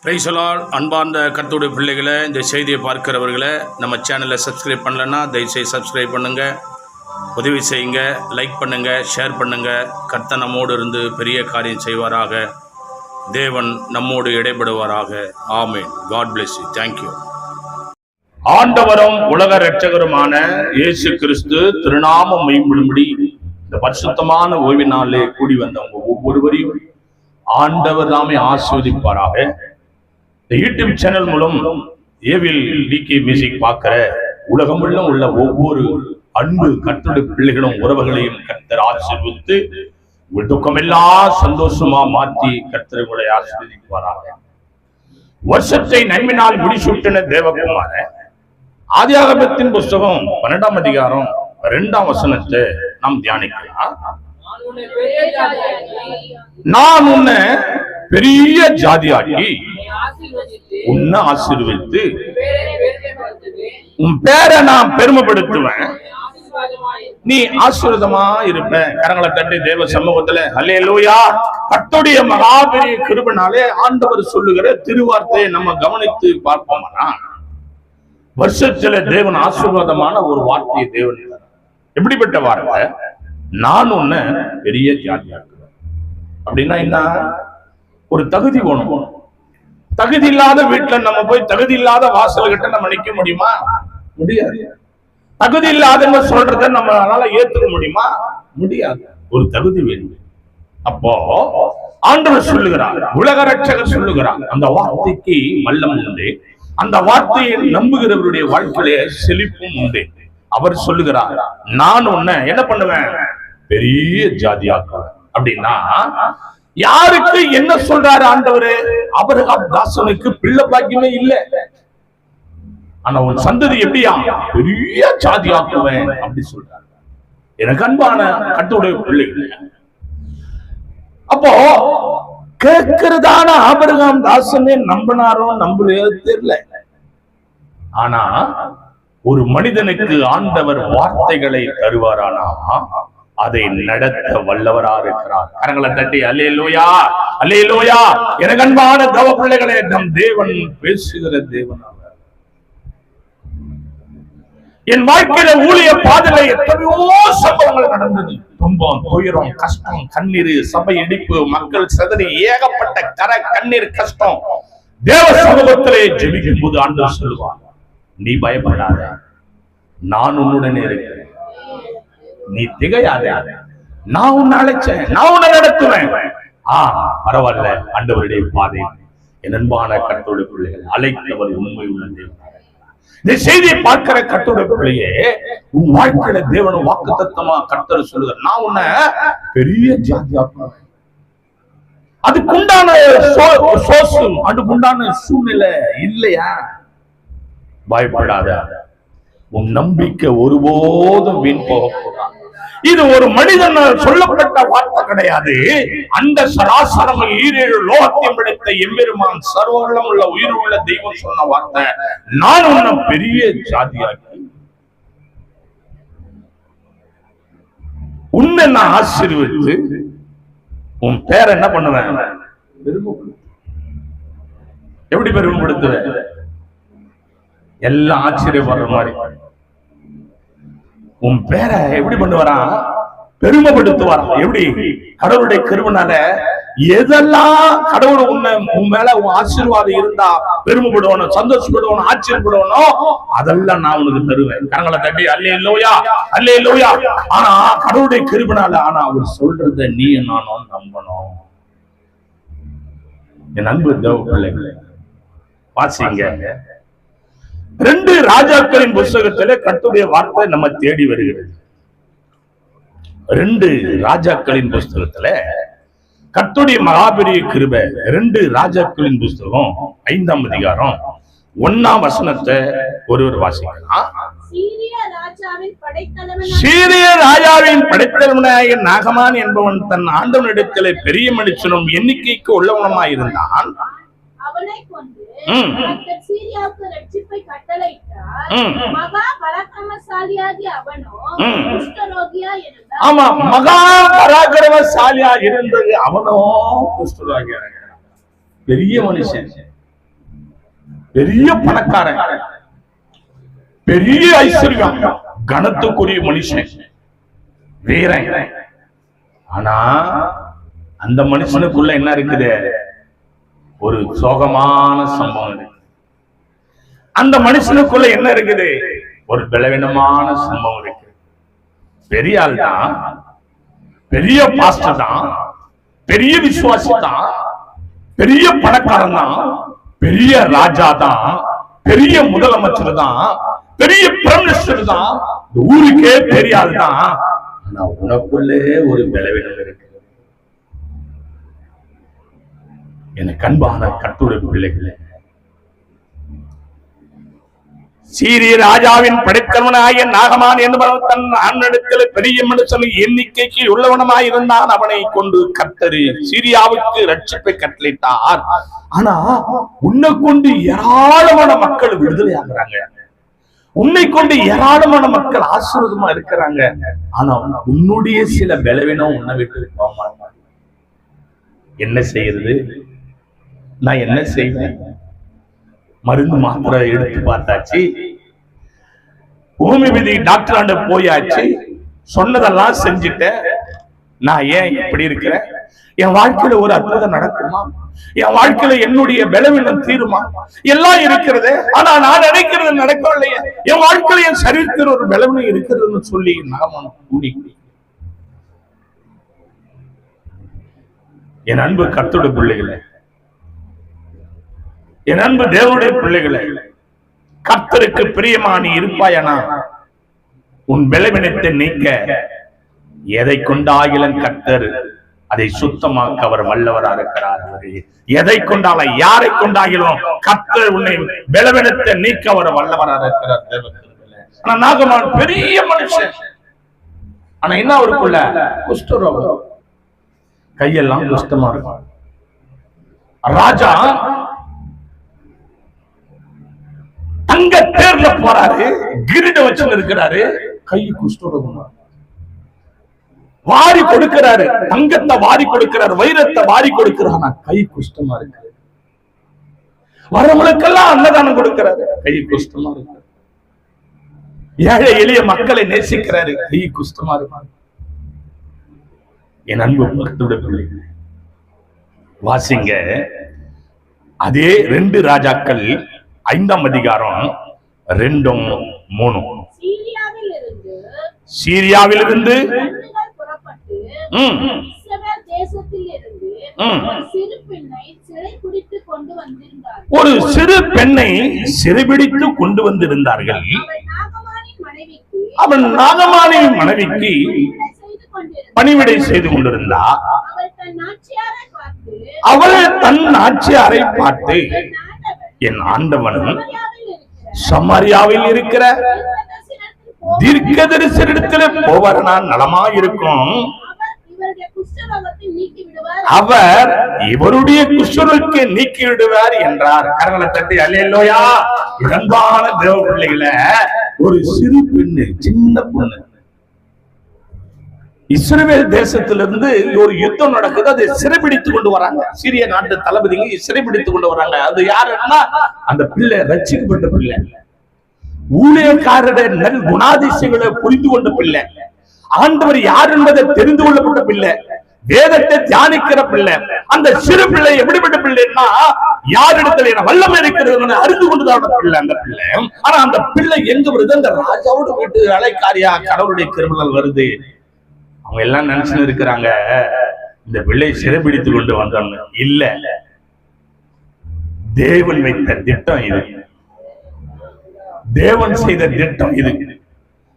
Praise the Lord. அன்பார்ந்த கர்த்தருடைய பிள்ளைகளை, இந்த செய்தியை பார்க்கிறவர்களை நம்ம சேனலை சப்ஸ்கிரைப் பண்ணலைன்னா தயவுசெய்து சப்ஸ்கிரைப் பண்ணுங்கள், உதவி செய்யுங்க, லைக் பண்ணுங்கள், ஷேர் பண்ணுங்கள். கர்த்தர் நம்மோடு இருந்து பெரிய காரியம் செய்வாராக. தேவன் நம்மோடு இடைபடுவாராக. Amen. God bless you. Thank you. ஆண்டவரும் உலக இரட்சகருமான இயேசு கிறிஸ்து திருநாமம் மேம்படும்படி இந்த பரிசுத்தமான ஓய்வு நாளிலே கூடி வந்தவங்க ஒவ்வொருவரையும் ஆண்டவர் தாமே ஆசீர்வதிப்பாராக. இந்த யூடியூப் சேனல் மூலம் ஏவில் டிகே மியூசிக் பார்க்கிற உலகமுள்ள உள்ள ஒவ்வொரு அன்பு கர்த்தருடைய பிள்ளைகளும் உறவுகளையும் கர்த்தர் ஆசீர்வதித்து உங்கள் துக்கமெல்லாம் சந்தோஷமா மாற்றி கர்த்தர் உங்களை ஆசீர்வதிப்பாராக. வருஷத்தை நன்மையினால் முடிசூட்டின தேவகுமார ஆதியாகமத்தின் புஸ்தகம் 12ஆம் அதிகாரம் 2ஆம் வசனத்தை நாம் தியானிக்கலாம். நான் உன்னை பெரிய ஜாதியாக்கி உன்னை ஆசீர்வதித்து உன் பேரை நான் பெருமைப்படுத்துவேன், நீ ஆசீர்வாதமா இருப்ப. கரங்களை தட்டி தேவ சமூகத்துல அல்லேலூயா. கர்த்தருடைய மகாபெரிய கிருபையினாலே ஆண்டவர் சொல்லுகிற திருவார்த்தையை நம்ம கவனித்து பார்ப்போம்னா, வருஷத்துல தேவன் ஆசீர்வாதமான ஒரு வார்த்தையை தேவன் எப்படிப்பட்ட வார்த்தை? நான் உன்னை பெரிய ஜாதியாக்குவேன். அப்படின்னா என்ன? ஒரு தகுதி வேணும். தகுதி இல்லாத வீட்டுல நம்ம போய் தகுதி இல்லாத வாசல்கிட்ட நம்ம நிக்க முடியுமா? முடியாது. தகுதி இல்லாதன்னு சொல்றத நம்மளால ஏத்துக்க முடியுமா? முடியாது. ஒரு தகுதி வேணும். அப்போ ஆண்டவர் சொல்லுகிறார், உலக ரட்சகர் சொல்லுகிறார், அந்த வார்த்தைக்கு வல்லம் உண்டு, அந்த வார்த்தையை நம்புகிறவருடைய வாழ்க்கையிலே செழிப்பும் உண்டு. அவர் சொல்லுகிறார், நான் உன்னை என்ன பண்ணுவேன்? பெரிய ஜாதியாக்குவேன். அப்படின்னா யாருக்கு என்ன சொல்றாரு ஆண்டவரு? ஆபிரகாம் தாசனுக்கு பிள்ளை பாக்கியமே இல்லை, ஆனா உன் சந்ததி எப்படியா பெரிய ஜாதியாக்குவேன் அப்படி சொல்றாரு. எனக்கு அன்பான கர்த்தருடைய பிள்ளைகள், அப்போ கேட்கிறதான ஆபிரகாம் தாசனே நம்பினாரோ நம்பலையோ தெரியல. ஆனா ஒரு மனிதனுக்கு ஆண்டவர் வார்த்தைகளை தருவாரானா அதை நடத்த வல்லவரா இருக்கிறார். கரங்களை தட்டி அல்லேலூயா, அல்லேலூயா. எனக்கு அன்பான தேவ பிள்ளைகளே, நம் தேவன் பேசுகிற தேவன். என் வாழ்க்கையில ஊழிய பாதையில எத்தனையோ சம்பவங்கள் நடந்தது. துன்பம், துயரம், கஷ்டம், கண்ணீர், சபை இடிப்பு, மக்கள் சதறி, ஏகப்பட்ட கண்ணீர், கஷ்டம். தேவ சமூகத்திலே ஜெபிக்கும் போது ஆண்டவர் சொல்லுவார், நீ பயப்படாத, நான் உன்னுடனே இருக்கிறேன், நீ திகையாத, நான் உன்னை அழைச்சேன், நான் உன்னை நடத்துவேன். பரவாயில்ல, ஆண்டவருடைய பாதை. என் அன்பான கர்த்தருடைய பிள்ளைகள், அழைத்தவர் உண்மை உள்ளது. இந்த செய்தியை பார்க்கிற கர்த்தருடைய பிள்ளையே, உன் வாழ்க்கையில தேவன் வாக்குத்தத்தமா கர்த்தர் சொல்லுகிறார், நான் உன்னை பெரிய ஜாதியாக்குவேன். அதுக்குண்டான சோர்ஸ், அதுக்குண்டான சூழ்நிலை இல்லையா? பயப்படாத, உன் நம்பிக்கை ஒருபோதும் வீண் போகக்கூடாது. இது ஒரு மனிதன் சொல்லப்பட்ட வார்த்தை கிடையாது. அந்த சராசரம் ஈரேழு லோகத்தையும் படைத்த எம்பெருமான் சர்வவல்லம் உள்ள உயிர் உள்ள தெய்வம் சொன்ன வார்த்தை, நான் உன்னை பெரிய ஜாதியாக்கி உன்னை நான் ஆசீர்வதித்து உன் பேரை என்ன பண்ணுவேன்? எப்படி பெருமைப்படுத்துவேன்? எல்லாம் ஆச்சரியப்படுற மாதிரி உன் பேரை எப்படி பண்ணுவாராம்? பெருமைப்படுத்துவாராம். எப்படி? கடவுளுடைய கிருபைனால எதெல்லாம் கடவுள் உன் மேல உன் ஆசீர்வாதம் இருந்தா பெருமைப்படுவனும், சந்தோஷப்படுவனும், ஆச்சரியப்படுவனும், அதெல்லாம் நான் உனக்கு தருவேன். கரங்களை தட்டி அல்லேலூயா, அல்லேலூயா. ஆனா கடவுளுடைய கிருபைனால, ஆனா அவர் சொல்றத நீ நானும் நம்பணும். என் அன்பு தேவ பிள்ளைகளே, வாசிங்க. 2 ராஜாக்களின் புஸ்தகத்திலே கர்த்தருடைய வார்த்தை நம்ம தேடி வருகிறது. 2 ராஜாக்களின் புஸ்தகத்துல கர்த்தருடைய மகாபெரிய கிருபை. 2 ராஜாக்களின் புஸ்தகம் 5ஆம் அதிகாரம் 1ஆம் வசனத்தை ஒருவர் வாசிக்கலாம். சீரிய ராஜாவின் படைத்தலைவனாகிய நாகமான் என்பவன் தன் ஆண்டவனிடத்திலே பெரிய மனுஷனும் எண்ணிக்கைக்கு உள்ளவனுமாயிருந்தான். அவனை கொண்டு சீரியாவுக்கு ரட்சிப்பை கட்டளையிட்டார். மகா பராக்கிரமசாலியாகிய அவனோ குஷ்டரோகியா இருந்தான். ஆமா, மகா பராக்கிரமசாலியா இருந்தது அவனோ குஷ்டரோகியா. பெரிய மனுஷன், பெரிய பணக்காரன், பெரிய ஐஸ்வர்யம், கனத்துக்குரிய மனுஷன், வீரன். ஆனா அந்த மனுஷனுக்குள்ள என்ன இருக்குது? ஒரு சோகமான சம்பவம் இருக்கு. அந்த மனுஷனுக்குள்ள என்ன இருக்குது? ஒரு பலவீனமான சம்பவம் இருக்கு. பெரிய ஆள் தான், பெரிய பாஸ்டர் தான், பெரிய விசுவாசி தான், பெரிய பணக்காரன் தான், பெரிய ராஜா தான், பெரிய முதலமைச்சர் தான், பெரிய பிரைம் மினிஸ்டர் தான், ஊருக்கே பெரிய ஆள் தான். ஆனா உனக்குள்ளே ஒரு பலவீனம் இருக்கு. எனக்கு அன்பான கர்த்தருடைய பிள்ளைகளே, சீரிய ராஜாவின் படைத்தவனாகிய நாகமான் என்பவன் தன் அண்ணனிடத்தில் பெரிய மனுஷன் எண்ணிக்கைக்கு உள்ளவனமாயிருந்தான். அவனை கொண்டு கர்த்தர் சீரியாவுக்கு ரட்சிப்பை கட்டளையிட்டார். ஆனா உன்னை கொண்டு ஏராளமான மக்கள் விடுதலை ஆகுறாங்க, உன்னை கொண்டு ஏராளமான மக்கள் ஆசீர்வாதமா இருக்கிறாங்க. ஆனா உன்னுடைய சில பலவீனம் உன்னை விட்டு போக மாட்டாங்க. என்ன செய்யறது? நான் என்ன செய்வேன்? மருந்து மாத்திரை எடுத்து பார்த்தாச்சு, ஹோமியோபதி டாக்டர் ஆண்ட போயாச்சு, சொன்னதெல்லாம் செஞ்சுட்டேன். நான் ஏன் இப்படி இருக்கிறேன்? என் வாழ்க்கையில ஒரு அற்புதம் நடக்குமா? என் வாழ்க்கையில என்னுடைய பலவீனம் தீருமா? எல்லாம் இருக்கிறது, ஆனா நான் நினைக்கிறது நடக்கவில்லையே. என் வாழ்க்கையில என் சரீரத்தில் ஒரு பலவீனம் இருக்கிறதுன்னு சொல்லி நாம கூடி. என் அன்பு கர்த்தருடைய பிள்ளைகளே, என் அன்பு தேவனுடைய பிள்ளைகளே, கர்த்தருக்கு பிரியமா நீ இருப்பாயனா உன் பலவீனத்தை நீக்க எதை கொண்டாகிலும் கர்த்தர் அதை சுத்தமாக்க அவர் வல்லவராக இருக்கிறார். எதை கொண்டால யாரை கொண்டாகிலும் கர்த்தர் உன்னை பலவீனத்தை நீக்க அவர் வல்லவராக இருக்கிறார். ஆனா நாகமான் பெரிய மனுஷன், ஆனா என்ன அவருக்குள்ள குஷ்டரோகம், கையெல்லாம் குஷ்டமா இருக்கும். ராஜா தங்க தேர்ல போறாரு, கிரீட வச்சு இருக்கிறாரு, கை குஷ்டரோகம். வாரி கொடுக்கிறாரு, தங்கத்தை வாரி கொடுக்கிறாரு, வைரத்தை வாரி கொடுக்கிறார், கை குஷ்டமா இருக்கு. வரவங்களுக்கெல்லாம் அன்னதானம் கொடுக்கிறாரு, கை குஷ்டமா இருக்கு. ஏழை எளிய மக்களை நேசிக்கிறாரு, கை குஷ்டமா இருக்கு. என் அன்பு பக்தருடைய பிள்ளைகள், வாசிங்க அதே 2 ராஜாக்கள் 5ஆம் அதிகாரம் 2-3. சீரியாவிலிருந்து ஒரு சிறு பெண்ணை சிறைபிடித்து கொண்டு வந்திருந்தார்கள். அவன் நாகமானின் மனைவிக்கு பணிவிடை செய்து கொண்டிருந்தார். அவள் தன் நாச்சியாரை பார்த்து, என் ஆண்டவன் சமாரியாவில் இருக்கிற தீர்க்கதரிசனிடத்தில் போவார், நலமாயிருக்கும். அவர் இவருடைய குஷ்டரோகத்தை நீக்கி விடுவார் என்றார். கரங்களை தட்டி அல்லேலூயா. அன்பான தேவ பிள்ளைகளை, ஒரு சிறு பெண்ணு, சின்ன பொண்ணு, இஸ்ரவேல் தேசத்திலிருந்து ஒரு யுத்தம் நடக்குது, அதை சிறைபிடித்துக் கொண்டு வராங்க. சீரிய நாட்டு தளபதிங்க சிறைபிடித்துக் கொண்டு வராங்க. அது யாருன்னா அந்த பிள்ளை ரட்சிக்கப்பட்ட பிள்ளை, ஊழியக்காரருடைய நல் குணாதிசயங்களை புரிந்து கொண்ட பிள்ளை, ஆண்டவர் யார் என்பதை தெரிந்து கொள்ளப்பட்ட பிள்ளை, வேதத்தை தியானிக்கிற பிள்ளை. அந்த சிறு பிள்ளை எப்படிப்பட்ட பிள்ளைன்னா, யாரிடத்துல என்ன வல்லமை இருக்கிறது அறிந்து கொண்டுதான் பிள்ளை அந்த பிள்ளை. ஆனா அந்த பிள்ளை எங்க வருது? அந்த ராஜாவோட வீட்டு வேலைக்காரியா கடவுளுடைய கிருபையால் வருது. அவங்க எல்லாம் நினைச்சுன்னு இருக்கிறாங்க, இந்த பிள்ளை சிறைபிடித்துக் கொண்டு வந்தாங்க. இல்ல, தேவன் வைத்த திட்டம் இது, தேவன் செய்த திட்டம் இது.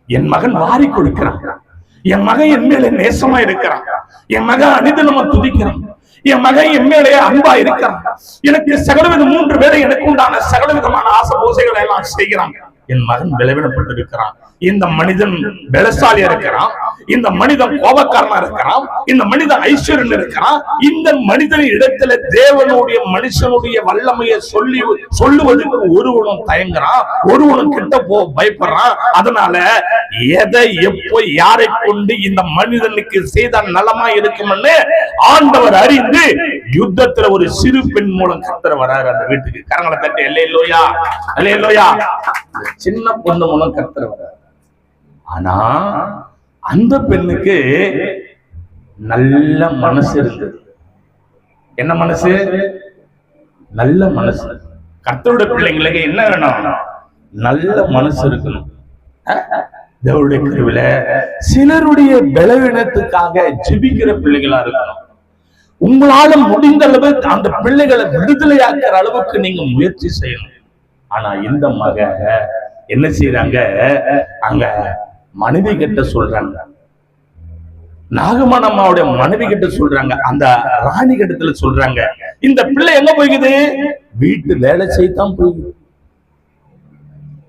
என் மகன் வாரி கொடுக்கிறான், என் மகன் என் மேல நேசமா இருக்கிறான், என் மகன் அனிதனமா துதிக்கிறான், என் மகன் என் மேலே அன்பா இருக்கிறான், எனக்கு சகலவித 3 பேரை எனக்கு உண்டான சகலவிதமான ஆசை பூசைகளை எல்லாம் செய்கிறான். என் மகன் பலவீனப்பட்டு இருக்கிறான், இந்த மனிதன் பலசாலியா இருக்கிறான், இந்த மனிதன் கோபக்காரனா இருக்கிறான், இந்த மனிதன் ஐஸ்வர்யன் இருக்கிறான், இந்த மனிதனின் இடத்துல தேவனுடைய மனுஷனுடைய வல்லமையை சொல்லுவதற்கு ஒருவனும் தயங்குறான், ஒருவனும் கிட்ட பயப்படுறான். அதனால எதை எப்போ யாரை கொண்டு இந்த மனிதனுக்கு செய்தால் நலமா இருக்கும்னு ஆண்டவர் அறிந்து யுத்தத்துல ஒரு சிறு பெண் மூலம் கர்த்தர் வராரு அந்த வீட்டுக்கு. கரங்களை தட்டி அல்லேலூயா அல்லேலூயா. சின்ன பொண்ணு மூலம் கர்த்தர் வராரு. ஆனா அந்த பெண்ணுக்கு நல்ல மனசு இருந்தது. என்ன மனசு? நல்ல மனசு. கர்த்தருடைய பிள்ளைங்களுக்கு என்ன வேணும்? நல்ல மனசு இருக்கணும். தேவனுடைய கிருபையில சிலருடைய பலவீனத்துக்காக ஜெபிக்கிற பிள்ளைகளா இருக்கணும். உங்களால முடிந்த அளவு அந்த பிள்ளைகளை விடுதலையாக்குற அளவுக்கு நீங்க முயற்சி செய்யணும். ஆனா இந்த மக என்ன செய்யறாங்க? அங்க மனைவி கிட்ட சொல்றாங்க, நாகமன் அம்மாவுடைய மனைவி கிட்ட சொல்றாங்க, அந்த ராணி கிட்டத்துல சொல்றாங்க, இந்த பிள்ளை எங்க போய்க்குது? வீட்டு வேலை செய்தான் போகுது.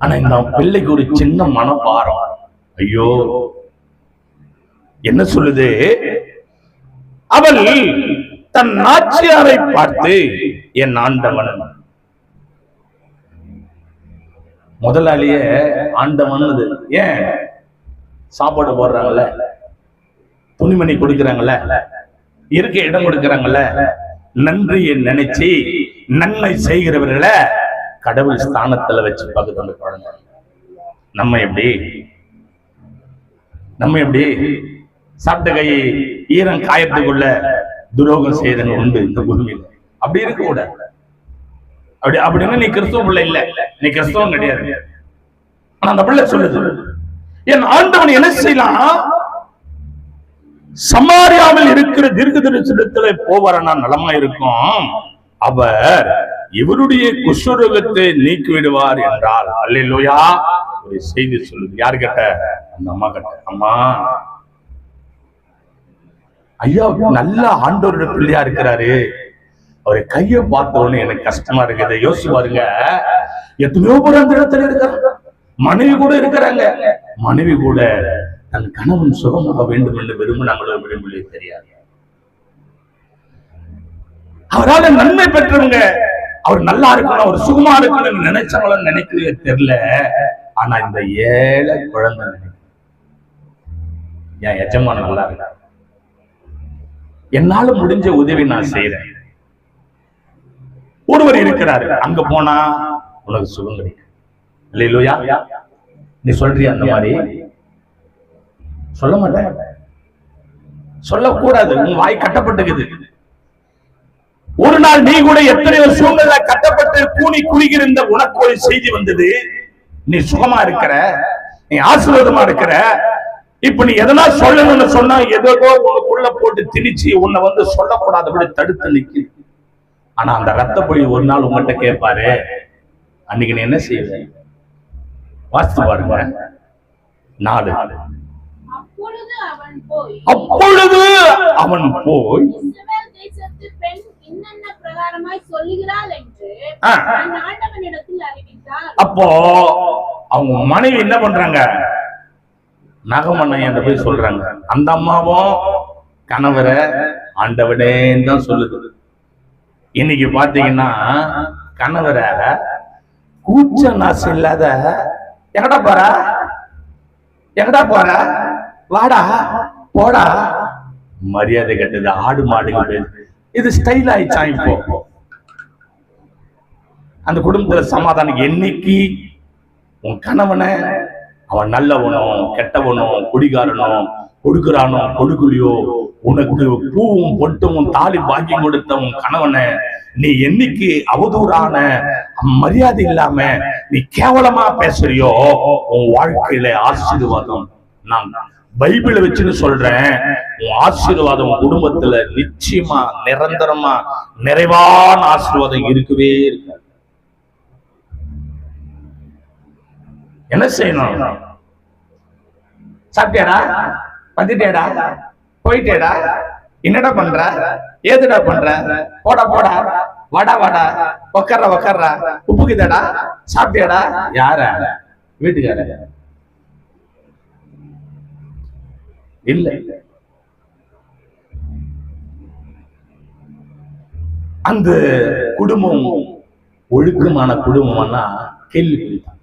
ஆனா இந்த பிள்ளைக்கு ஒரு சின்ன மனபாரம். ஐயோ, என்ன சொல்லுது? அவள் தன் நாச்சியாரை பார்த்து, என் ஆண்டவன், முதலாளியே ஆண்டவன். ஏன்? சாப்பாடு போடுறாங்கல்ல, துணிமணி கொடுக்கறாங்கல்ல, இருக்க இடம் கொடுக்கறாங்கல்ல, நன்றியை நினைச்சு நன்மை செய்கிறவர்களை கடவுள் ஸ்தானத்துல வச்சு பகுத்து குழந்தை. நம்ம எப்படி சாப்பிட்ட கை ஈரம் காயத்துக்குள்ள துரோகம் செய்யறவங்க உண்டு இந்த பூமியில. அப்படி இருக்க கூடாது. அப்படின்னா நீ கிறிஸ்துவ பிள்ளை இல்ல, நீ கிறிஸ்தவம் கிடையாது. ஆனா அந்த பிள்ளை சொல்லுது, என் ஆண்டவன் என்ன செய்யலாம்? சமாரியாவில் இருக்கிற தீர்க்கதரிசனத்துல போவாரனா நலமா இருக்கும், அவர் இவருடைய குஷ்டரோகத்தை நீக்கி விடுவார் என்றால். அல்லேலூயா. ஒரு செய்தி சொல்லுது. யாரு கிட்ட? அந்த அம்மா கிட்ட. அம்மா, ஐயா நல்ல ஆண்டவருடைய பிள்ளையா இருக்கிறாரு, அவரை கைய பார்த்தவொன்னு எனக்கு கஷ்டமா இருக்குது. யோசிச்சு பாருங்க, எத்தனையோ பேர் அந்த இடத்துல இருக்கிறாங்க, மனைவி கூட இருக்கிறாங்க. மனைவி கூட தன் கணவன் சுகமாக வேண்டும் என்று விரும்பினாங்களோ விரும்பலையோ தெரியாது. அவரால் நன்மை பெற்றவங்க, அவர் நல்லா இருக்கணும், அவர் சுகமா இருக்கணும்னு நினைச்சவங்களும் நினைக்கலையே தெரியல. ஆனா இந்த ஏழை குழந்தை நினைக்க, என் எஜமான் நல்லா இருக்காரு, என்னால முடிஞ்ச உதவி நான் செய்யறேன். ஒருவர் இருக்கிறாரு, அங்க போனா உனக்கு சுகம் கிடைக்கும். அல்லேலூயா. நீ சொல்றியா? அந்த மாதிரி சொல்ல மாட்டேன், சொல்லக்கூடாது, உன் வாய் கட்டப்பட்டுக்குது. ஒரு நாள் நீ கூட எத்தனையோ சூழ்நிலை கட்டப்பட்டு கூனி குறுகிருந்த உனக்கு ஒரு செய்தி வந்தது, நீ சுகமா இருக்கிற, நீ ஆசீர்வாதமா இருக்கிற. இப்ப நீ எதனா சொல்லணும்னு சொன்னா ஏதோ உனக்குள்ள போட்டு திணிச்சு உன்னை வந்து சொல்லக்கூடாதபடி தடுத்து நிக்கு. ஆனா அந்த ரத்த பொழி ஒரு நாள் உங்கள்கிட்ட கேட்பாரு, அன்னைக்கு நீ என்ன செய்வ? வாசித்து பாருங்க. 4. அப்பொழுது அவன் போய் அப்போ அவங்க மனைவி என்ன பண்றாங்க? நாகமண்ணன் போய் சொல்றாங்க. அந்த அம்மாவும் கணவரை ஆண்டவனேன்னு தான் சொல்லுது. இன்னைக்கு பாத்தீங்கன்னா கணவரை கூச்ச நாசம் இல்லாத, எங்கடா போற, எங்கடா போற, வாடா போடா, மரியாதை கட்டது. ஆடு மாடுங்க இது ஸ்டைல் ஆயிடுச்சா? இப்போ அந்த குடும்பத்துல சமாதானம். என்னைக்கு உன் கணவனை அவன் நல்லவனும் கெட்டவனும் குடிகாரனும் கொடுக்குறானோ கொடுக்கலையோ, உனக்கு பூவும் பொட்டும் தாலி பாக்கியம் கொடுத்த உன் கணவனை நீ என்னைக்கு அவதூறான மரியாதை இல்லாம நீ கேவலமா பேசுறியோ, உன் வாழ்க்கையில ஆசீர்வாதம், நான் பைபிளை வச்சுன்னு சொல்றேன், உன் ஆசீர்வாதம் குடும்பத்துல நிச்சயமா நிரந்தரமா நிறைவான ஆசீர்வாதம் இருக்கவே இருக்கு. என்ன செய்யணும்? சாப்பிட்டியாடா, வந்துட்டேடா, போயிட்டேடா, என்னடா பண்ற, ஏதுடா பண்ற, போடா போடா, வாடா வாடா, உக்கார உக்காரா, உப்புக்குதடா, சாப்பிட்டியாடா. யார? வீட்டுக்கார. இல்ல. அந்த குடும்பம் ஒழுக்கமான குடும்பம்னா கேள்விப்பட்டான்.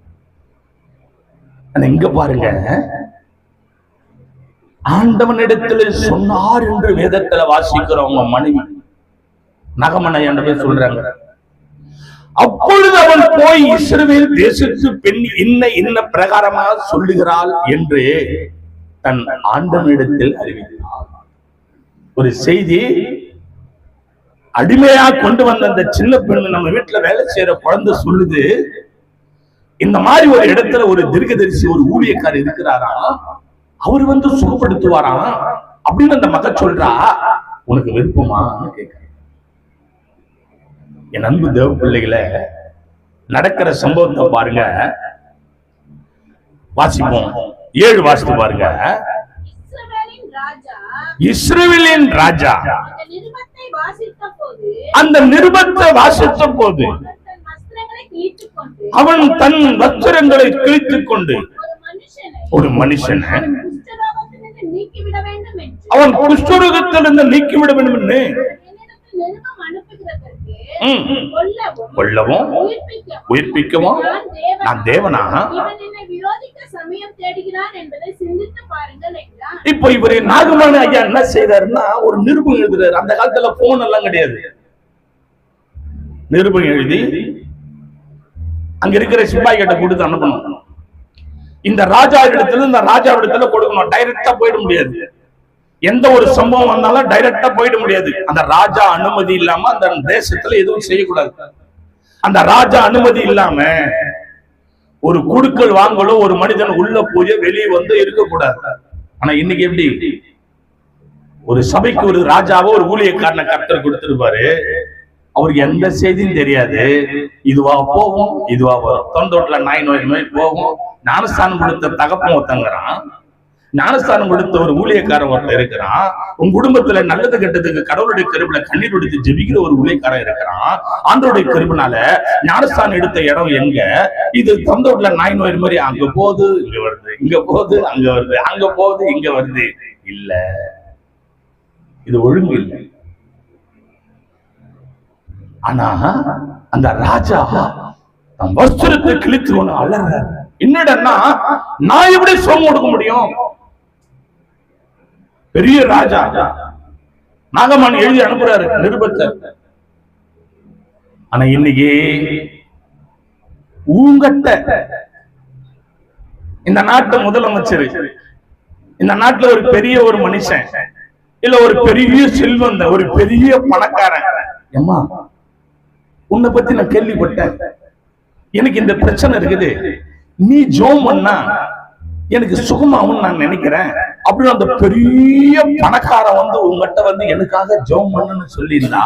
இங்க பாருங்க, ஆண்டவனிடத்தில் சொன்னார் என்று வேதத்துல வாசிக்கிறவங்க மனைவி நகமனை என்று சொல்றாங்க. அப்பொழுது அவன் போய் இஸ்ரவேல் தேசத்து பெண் இன்ன பிரகாரமாக சொல்லுகிறாள் என்று தன் ஆண்டவனிடத்தில் அறிவித்தார். ஒரு செய்தி, அடிமையா கொண்டு வந்த அந்த சின்ன பெண்ணு நம்ம வீட்டுல வேலை செய்யற குழந்தை சொல்லுது, இந்த மாதிரி ஒரு இடத்துல ஒரு தீர்க்கதரிசி ஒரு ஊழியக்காரர் இருக்கிறாரா, அவர் வந்து சுகப்படுத்துவாராம் அப்படின்னு அந்த மக சொல்றா. உனக்கு விருப்பமா கேட்க. என் அன்பு தேவ பிள்ளைகளை, நடக்கிற சம்பவத்தை பாருங்க, வாசிப்போம். 7 வாசித்து பாருங்க. இஸ்ரவேலின் ராஜா அந்த நிருபத்தை வாசித்த போது அவன் தன் வஸ்திரங்களை கிழித்துக் கொண்டு ஒரு மனுஷன் அவன் குஷ்டரோகத்திலிருந்து நீக்கிவிட வேண்டும் என்று கொல்லவும் உயிர்ப்பிக்கவும் நான் தேவனா? இப்போ இவரு நாகமான ஐயா என்ன செய்யறாருன்னா, ஒரு நிருபம் எழுதுறாரு. அந்த காலத்துல போன் எல்லாம் கிடையாது. நிருபம் எழுதி அங்க இருக்கிற சிப்பாய் கிட்ட கொடுத்து அனுப்பணும். இந்த ராஜா இடத்துல இந்த ராஜா இடத்துல கொடுக்கணும். டைரக்டா போயிட முடியாது. எந்த ஒரு சம்பவம் வந்தாலும் டைரக்டா போயிட முடியாது. அந்த ராஜா அனுமதி இல்லாம அந்த தேசத்துல எதுவும் செய்யக்கூடாது. அந்த ராஜா அனுமதி இல்லாம ஒரு குடுக்கல் வாங்கலும் ஒரு மனிதன் உள்ள போய் வெளியே வந்து இருக்கக்கூடாது. ஆனா இன்னைக்கு எப்படி, ஒரு சபைக்கு ஒரு ராஜாவோ ஒரு ஊழியக்காரனை கர்த்தர் கொடுத்திருப்பாரு. அவருக்கு எந்த செய்தியும் தெரியாது. இதுவா போவோம், இதுவா வரும். தொண்டோட்ல நாய் நோய் போவோம். ஞானஸ்தானம் கொடுத்த தகப்பம் ஒருத்தங்கிறான், ஞானஸ்தானம் கொடுத்த ஒரு ஊழியக்காரன் ஒருத்தர் இருக்கிறான். உன் குடும்பத்துல நல்லது கெட்டதுக்கு கடவுளுடைய கருவில கண்ணீர் எடுத்து ஜெபிக்கிற ஒரு ஊழியக்காரன் இருக்கிறான். ஆண்டவருடைய கருவினால ஞானஸ்தானம் எடுத்த இடம் எங்க? இது தொண்டோட்ல நாய் நோய் மாதிரி அங்க போகுது இங்க வருது, இங்க போகுது அங்க வருது, அங்க போகுது இங்க வருது. இல்ல, இது ஒழுங்கு இல்லை. ஆனா அந்த ராஜா தன் வஸ்திரத்தை கிழித்து ஒண்ணு அலற. என்னடா, நான் எப்படி சோகம் கொடுக்க முடியும்? பெரிய ராஜா நாகமான் எழுதி அனுப்புறாரு நிருபத்தை. ஆனா இன்னைக்கு ஊங்கட்ட இந்த நாட்டு முதலமைச்சர், இந்த நாட்டுல ஒரு பெரிய ஒரு மனுஷன், இல்ல ஒரு பெரிய செல்வந்த, ஒரு பெரிய பணக்காரன், அம்மா உன்னை பத்தி நான் கேள்விப்பட்டேன், எனக்கு இந்த பிரச்சனை இருக்குது, நீ ஜோம் பண்ணா எனக்கு சுகமாவும் நான் நினைக்கிறேன் அப்படின்னு அந்த பெரிய பணக்காரன் வந்து உங்ககிட்ட வந்து எனக்காக ஜோம் பண்ணுன்னு சொல்லியிருந்தா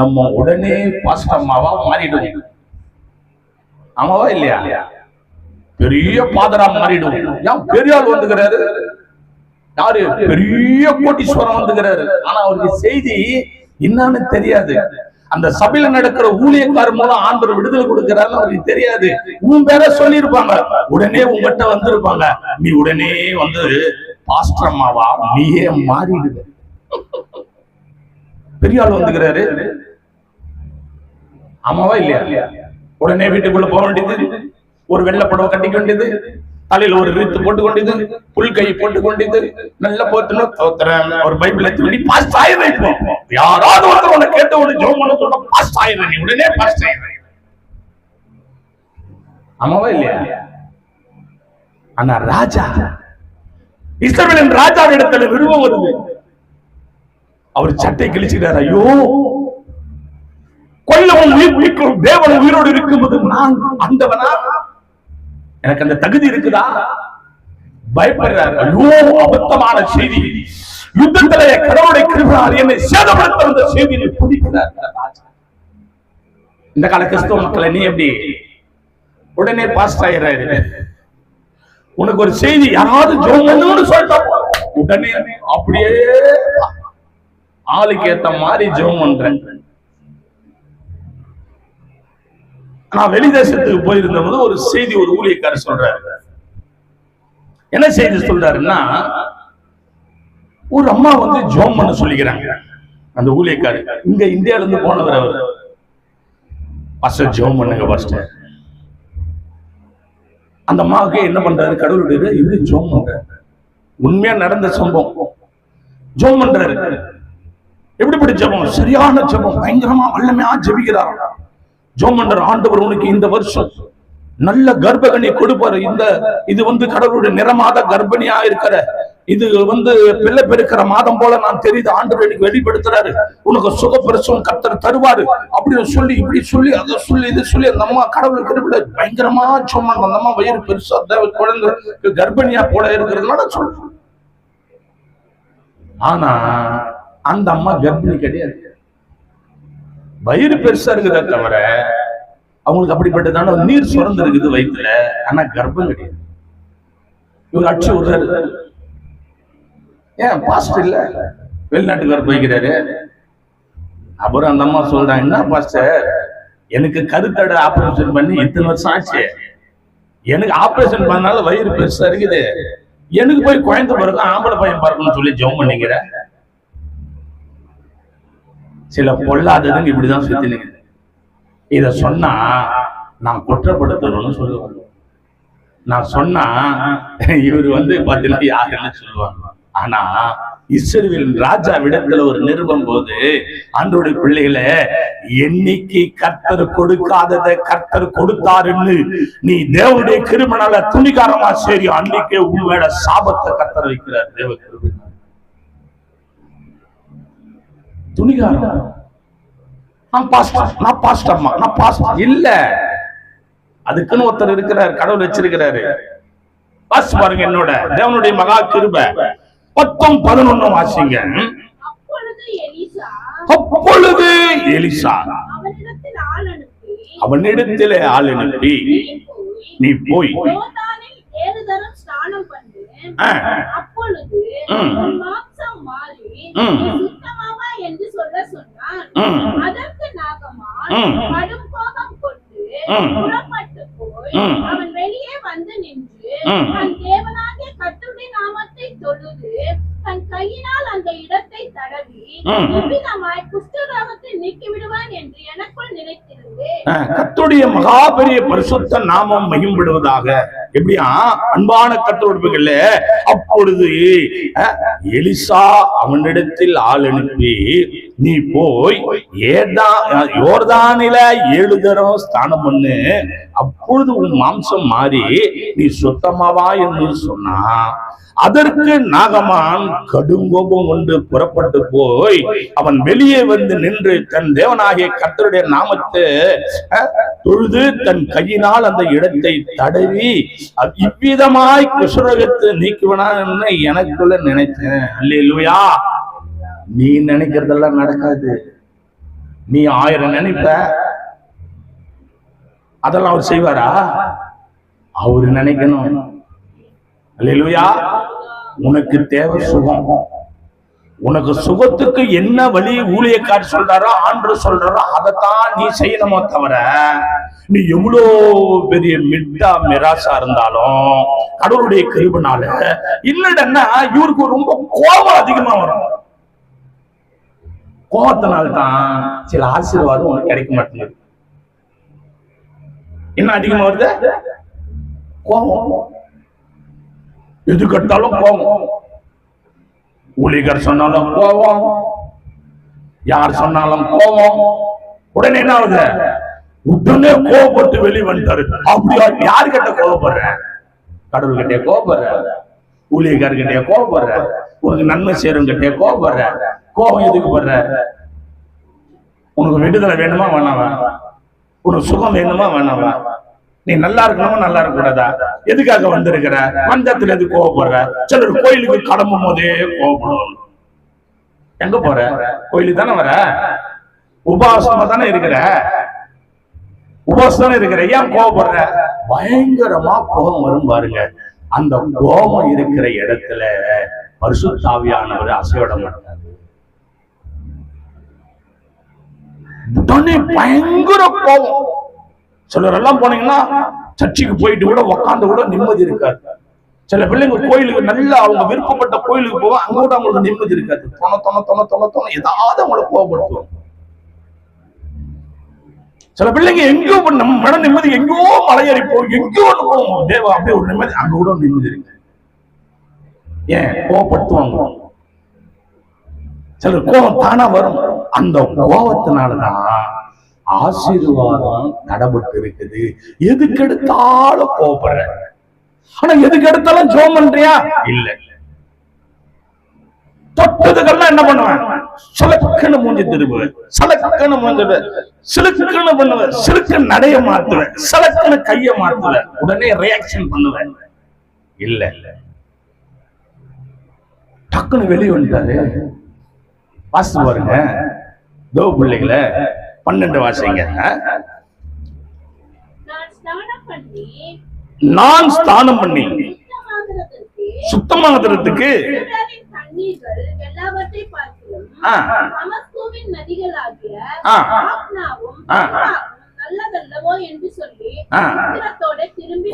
நம்ம உடனே பாஸ்டம்மாவா மாறிடுவோம். ஆமாவா இல்லையா? பெரிய பாதரா மாறிடுவோம். ஏன் பெரிய ஆள் வந்துக்கிறாரு, யாரு பெரிய கோட்டீஸ்வரம் வந்துக்கிறாரு. ஆனா அவருக்கு செய்தி என்னன்னு தெரியாது. அந்த சபையில நடக்கிற ஊழியக்காரர் மூலம் ஆண்டவர் விடுதலை கொடுக்கிறாரு அவருக்கு தெரியாது. உன் பேர சொல்லியிருப்பாங்க, உடனே உங்ககிட்ட வந்திருப்பாங்க. நீ உடனே வந்து பாஸ்டர் அம்மாவா நீயே மாறிடுது. பெரிய ஆள் வந்துக்கிறாரு, ஆமாவா இல்லையா? உடனே வீட்டுக்குள்ள போக வேண்டியது, ஒரு வெள்ளை புடவை கட்டிக்க வேண்டியது, தலையில ஒரு ரீத்து போட்டு கொண்டியது, புல் கை போட்டு கொண்டியது, நல்ல போத்துன்னு ஒரு பைபிள் எடுத்து பாஸ்ட் ஆயிரம். யாராவது ஒருத்தர் உன்னை கேட்ட ஒரு ஜோம் பண்ண சொல்ல பாஸ்ட் ஆயிரம், நீ உடனே பாஸ்ட் ஆயிரம். ஆமாவா இல்லையா? ஆனா ராஜா, இஸ்ரவேலின் ராஜா இடத்துல விருப்பம் வருது. அவர் சட்டை கிழிச்சுக்கிறார். ஐயோ, கொல்லவும் உயிர்ப்பிக்கும் தேவன் உயிரோடு இருக்கும்போது நான் அந்தவனா? எனக்கு அந்த தகுதி இருக்குதா? பயப்படுறாரு. ஐயோ, அபத்தமான செய்தி, யுத்தத்திலே கடவுளை கிருபையால் என்னை சேதப்படுத்த வந்த செய்தியை பிடிக்கிறார் ராஜா. இந்த கால கிறிஸ்தவ மக்களை நீ எப்படி உடனே பாஸ்ட் ஆயிடுறாரு? உனக்கு ஒரு செய்தி யாராவது ஜோம்னு சொல்லிட்டா உடனே அப்படியே ஆளுக்கு ஏத்த மாதிரி ஜோம் பண்றேன். நான் வெளிதேசத்துக்கு போயிருந்த போது ஒரு செய்தி, ஒரு ஊழியக்காரர் சொல்றாரு. என்ன செய்தி சொல்றாருன்னா, ஒரு அம்மா வந்து ஜோம் பண்ண சொல்லிக்கிறாங்க. அந்த ஊழியக்காரு இங்க இந்தியால இருந்து போனவர், அவர் பாஸ்டர் ஜோம் பண்ணுங்க பாஸ்டர். அந்த அம்மாவுக்கு என்ன பண்றாரு, கடவுளுடைய இவரு ஜோம் பண்றாரு. உண்மையா நடந்த சம்பவம். ஜோம் பண்றாரு. எப்படிப்பட்ட ஜெபம்? சரியான ஜெபம், பயங்கரமா வல்லமையா ஜெபிக்கிறார். ஜோம் பண்றாரு. ஆண்டவர் உனக்கு இந்த வருஷம் நல்ல கர்ப்பகனி கொடுப்பாரு. இது வந்து கடவுளுடைய நிறமாத கர்ப்பிணியா இருக்கிற, இது வந்து பிள்ளை பெருக்கிற மாதம் போல நான் தெரியுது, ஆண்டவர் எனக்கு வெளிப்படுத்துறாரு. உனக்கு சுகப்பிரசவம் கர்த்தர் தருவாரு அப்படின்னு சொல்லி, இப்படி சொல்லி, அதை சொல்லி, இது சொல்லி அந்த அம்மா கடவுளுக்கு பயங்கரமா ஜெபம் பண்றாங்க. அந்த அம்மா வயிறு பெருசா குழந்தை கர்ப்பிணியா போல இருக்கிறதுனால சொல்றேன். ஆனா அந்த அம்மா கர்ப்பிணி கிடையாது. வயிறு பெருசா இருக்குதா தவிர அவங்களுக்கு அப்படிப்பட்டதான நீர் சுரந்து இருக்குது வயிற்றுல, ஆனா கர்ப்பம் கிடையாது. இவர் அடிச்சு விடுறாரு. ஏன் பாஸ்டர் இல்ல, வெளிநாட்டுக்காரர் போய்க்கிறாரு. அப்புறம் அந்த அம்மா சொல்றாங்க, என்ன பாஸ்டர், எனக்கு கருத்தடை ஆபரேஷன் பண்ணி இத்தனை வருஷம் ஆச்சு, எனக்கு ஆபரேஷன் பண்ணாலும் வயிறு பெருசா இருக்குது, எனக்கு போய் குழந்தை பிறகு ஆம்பளை பையன் பார்க்கணும்னு சொல்லி ஜெபம் பண்ணிக்கிற. சில பொல்லாததுங்க இப்படிதான் சுத்தி நிக்குது. இத சொன்னா நான் குற்றப்படுத்தணும்னு சொல்லுவாங்க. நான் சொன்னா இவர் வந்து பாத்தீங்கன்னா யாருன்னு சொல்லுவாங்க. ஆனா இஸ்ரவேல் ராஜா விடத்துல ஒரு நிருபம் போது, ஆண்டவருடைய பிள்ளைகளை என்னைக்கு கர்த்தர் கொடுக்காததை கர்த்தர் கொடுத்தாருன்னு நீ தேவனுடைய கிருபையால துணிகாரமா சரி, அன்னைக்கே உண்மையோட சாபத்தை கர்த்தர் வைக்கிறார். தேவ கிருபை துணிகாரம். நான் பாஸ்டர் இல்ல, அதுக்குன்னு ஒருத்தர் இருக்கிறார், கடவுள் வச்சிருக்கிறாரு. வாசி பாருங்க, என்னோட தேவனுடைய மகா கிருபை 10:11 வாசிங்க. அப்பொழுது எலிசா அவனிடத்திலே ஆள் அனுப்பி, நீ போய் அவன் வெளியே வந்து நின்று தன் தேவனாகிய கர்த்தருடைய நாமத்தை தொழுது தன் கையினால் அந்த இடத்தை தடவி இவ்விதமாய் குஷ்டரோகத்தை நீக்கிவிடுவான் என்று எனக்குள் நினைத்திருந்தேன். கர்த்தருடைய மகா பெரிய பரிசுத்த நாமம் மகிமைப்படுவதாக. எப்படியா அன்பான கர்த்தருடைய, அப்பொழுது எலிசா அவனிடத்தில் ஆள் அனுப்பி, நீ போய் யோர்தானில 7 தரம் ஸ்நானம் பண்ணு, அப்பொழுது உன் மாம்சம் மாறி நீ சுத்தமாவா என்று சொன்னா. அதற்கு நாகமான் கடுங்கோபம் கொண்டு புறப்பட்டு போய் அவன் வெளியே வந்து நின்று தன் தேவனாகிய கர்த்தருடைய நாமத்தை தொழுது தன் கையினால் அந்த இடத்தை தடவி இவ்விதமாய் குஷ்டரோகத்தை நீக்குவனான்னு எனக்குள்ள நினைச்சேன். அல்லேலூயா. நீ நினைக்கிறதெல்லாம் நடக்காது. நீ 1000 நினைப்ப, அதெல்லாம் அவர் செய்வாரா? அவரு நினைக்கணும். அல்லேலூயா. உனக்கு தேவை சுகம். உனக்கு சுகத்துக்கு என்ன வழி ஊழியக்காரர் சொல்றாரோ, ஆண்டவர் சொல்றாரோ, அதைத்தான் நீ செய்யணுமோ தவிர, நீ எவ்வளோ பெரிய மிட்டா மிராசா இருந்தாலும் கடவுளுடைய கிருபைனால இல்லடன்னா இவருக்கு ரொம்ப கோபம் அதிகமா வரும். கோபத்தினால்தான் சில ஆசீர்வாதம் உனக்கு கிடைக்க மாட்டேங்குது. என்ன அதிகமா வருது? கோபம். எது கட்டாலும் கோபம். ஊழியர் சொன்னாலும் கோபம், யார் சொன்னாலும் கோபம். உடனே என்ன ஆகுது? உடனே கோபப்பட்டு வெளியே வந்துட்டாரு. அப்படியா? யாருக்கிட்ட கோபப்படுற? கடவுள் கிட்டே கோபப்படுற, ஊழியர்கிட்டே கோபப்படுற, உனக்கு நன்மை செய்யறவங்கிட்டே கோபப்படுற. கோபம் எதுக்கு படுற? உனக்கு விடுதலை வேணுமா வேணாவா? உனக்கு சுகம் வேணுமா வேணாவா? நீ நல்லா இருக்கணுமா நல்லா இருக்க கூடாதா? எதுக்காக வந்திருக்கிற? மஞ்சத்துல எது கோவப்படுற? சிலர் கோயிலுக்கு கிளம்பும் போதே கோவப்படும். எங்க போற? கோயிலுக்கு தானே வர, உபவாசமா தானே இருக்கிற, உபவாசம் தானே இருக்கிற, ஏன் கோவப்படுற? பயங்கரமா கோபம் வரும் பாருங்க. அந்த கோபம் இருக்கிற இடத்துல பரிசுத்த ஆவியானவர் அசைவிட மாட்டாரு. உடனே பயங்கர கோபம். சிலர் எல்லாம் போனீங்கன்னா சர்ச்சுக்கு போயிட்டு கூட உக்காந்து கூட நிம்மதி இருக்காது. சில பிள்ளைங்க கோயிலுக்கு நல்லா அவங்க விருப்பப்பட்ட கோயிலுக்கு போவோம், அங்க கூட அவங்களுக்கு நிம்மதி இருக்காது. தொண ஏதாவது அவங்களை கோபப்படுத்துவோம். சில பிள்ளைங்க எங்கேயோ நம்ம மன நிம்மதி எங்கேயோ மலையேறி போகும், எங்கேயோ போவோம் தேவா அப்படியே ஒரு நிம்மதி, அங்க கூட நிம்மதி இருக்கு. ஏன் கோபப்படுத்துவாங்க? சில கோபம் தானா வரும். அந்த கோபத்தினாலதான் ஆசீர்வாதம் தடைபட்டு இருக்குது. எதுக்கு எடுத்தாலும் கோபப்படுற, ஆனா எதுக்கு எடுத்தாலும் ஜெபம் பண்றியா? இல்ல. தொட்டதுக்கெல்லாம் என்ன பண்ணுவேன்? சிலக்குன்னு மூஞ்சி திரும்புவேன், சிலக்குன்னு மூஞ்சிடுவேன், சிலுக்குன்னு பண்ணுவேன், சிலுக்கு நடைய மாத்துவேன், சிலக்குன்னு கைய மாத்துவேன், உடனே ரியாக்ஷன் பண்ணுவேன். இல்ல, டக்குன்னு வெளியே வந்துட்டாரு. வாசித்து பாருங்க தேவ பிள்ளைகளை 12 வாசிங்க. நான் ஸ்நானம் பண்ணி சுத்தமாகிறதுக்கு